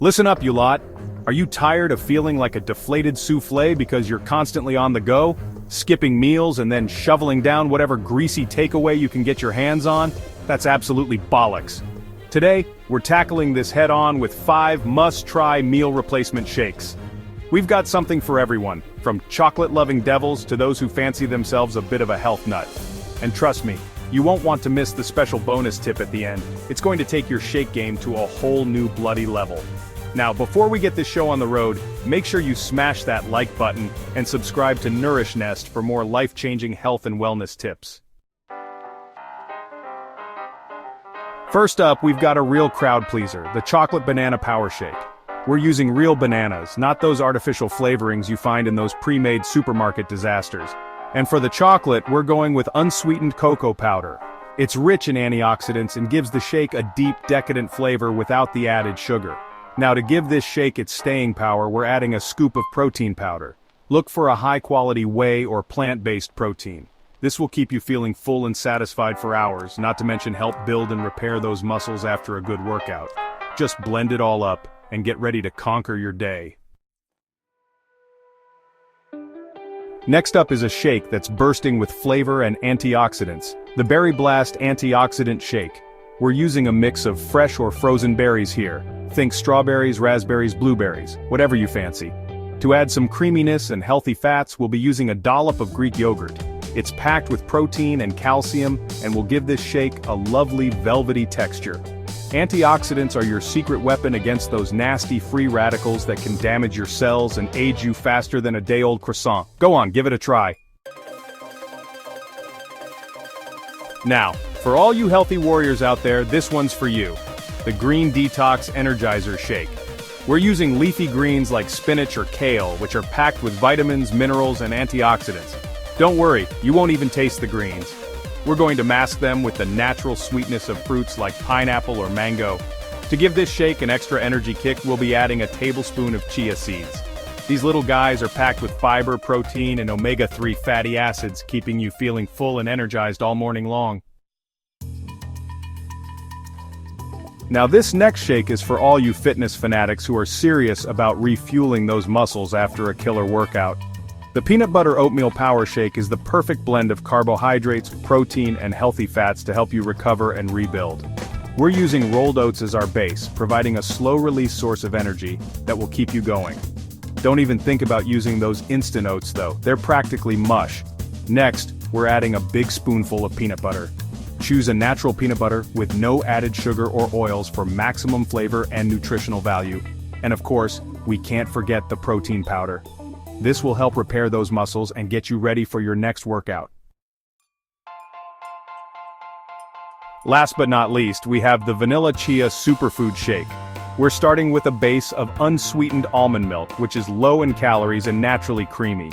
Listen up, you lot. Are you tired of feeling like a deflated souffle because you're constantly on the go, skipping meals and then shoveling down whatever greasy takeaway you can get your hands on? That's absolutely bollocks. Today, we're tackling this head-on with 5 must-try meal replacement shakes. We've got something for everyone, from chocolate-loving devils to those who fancy themselves a bit of a health nut. And trust me, you won't want to miss the special bonus tip at the end. It's going to take your shake game to a whole new bloody level. Now, before we get this show on the road, make sure you smash that like button and subscribe to Nourish Nest for more life-changing health and wellness tips. First up, we've got a real crowd pleaser, the Chocolate Banana Power Shake. We're using real bananas, not those artificial flavorings you find in those pre-made supermarket disasters. And for the chocolate, we're going with unsweetened cocoa powder. It's rich in antioxidants and gives the shake a deep, decadent flavor without the added sugar. Now, to give this shake its staying power, we're adding a scoop of protein powder. Look for a high-quality whey or plant-based protein. This will keep you feeling full and satisfied for hours, not to mention help build and repair those muscles after a good workout. Just blend it all up and get ready to conquer your day. Next up is a shake that's bursting with flavor and antioxidants, the Berry Blast Antioxidant Shake. We're using a mix of fresh or frozen berries here. Think strawberries, raspberries, blueberries, whatever you fancy. To add some creaminess and healthy fats, we'll be using a dollop of Greek yogurt. It's packed with protein and calcium and will give this shake a lovely velvety texture. Antioxidants are your secret weapon against those nasty free radicals that can damage your cells and age you faster than a day-old croissant. Go on, give it a try. Now, for all you healthy warriors out there, this one's for you. The Green Detox Energizer Shake. We're using leafy greens like spinach or kale, which are packed with vitamins, minerals, and antioxidants. Don't worry, you won't even taste the greens. We're going to mask them with the natural sweetness of fruits like pineapple or mango. To give this shake an extra energy kick, we'll be adding a tablespoon of chia seeds. These little guys are packed with fiber, protein, and omega-3 fatty acids, keeping you feeling full and energized all morning long. Now, this next shake is for all you fitness fanatics who are serious about refueling those muscles after a killer workout. The Peanut Butter Oatmeal Power Shake is the perfect blend of carbohydrates, protein, and healthy fats to help you recover and rebuild. We're using rolled oats as our base, providing a slow-release source of energy that will keep you going. Don't even think about using those instant oats though, they're practically mush. Next, we're adding a big spoonful of peanut butter. Choose a natural peanut butter with no added sugar or oils for maximum flavor and nutritional value. And of course, we can't forget the protein powder. This will help repair those muscles and get you ready for your next workout. Last but not least, we have the Vanilla Chia Superfood Shake. We're starting with a base of unsweetened almond milk, which is low in calories and naturally creamy.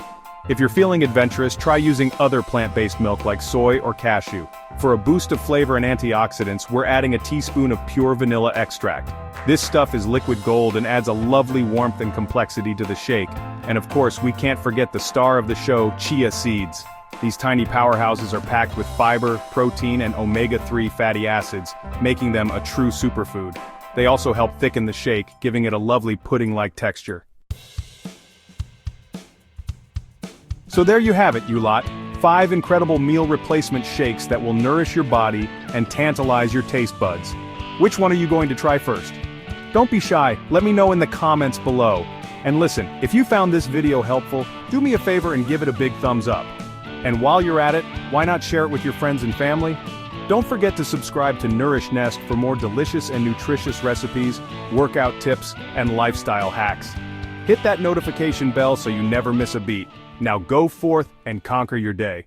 If you're feeling adventurous, try using other plant-based milk like soy or cashew. For a boost of flavor and antioxidants, we're adding a teaspoon of pure vanilla extract. This stuff is liquid gold and adds a lovely warmth and complexity to the shake. And of course, we can't forget the star of the show, chia seeds. These tiny powerhouses are packed with fiber, protein, and omega-3 fatty acids, making them a true superfood. They also help thicken the shake, giving it a lovely pudding-like texture. So there you have it, you lot. 5 incredible meal replacement shakes that will nourish your body and tantalize your taste buds. Which one are you going to try first? Don't be shy, let me know in the comments below. And listen, if you found this video helpful, do me a favor and give it a big thumbs up. And while you're at it, why not share it with your friends and family? Don't forget to subscribe to Nourish Nest for more delicious and nutritious recipes, workout tips, and lifestyle hacks. Hit that notification bell so you never miss a beat. Now go forth and conquer your day.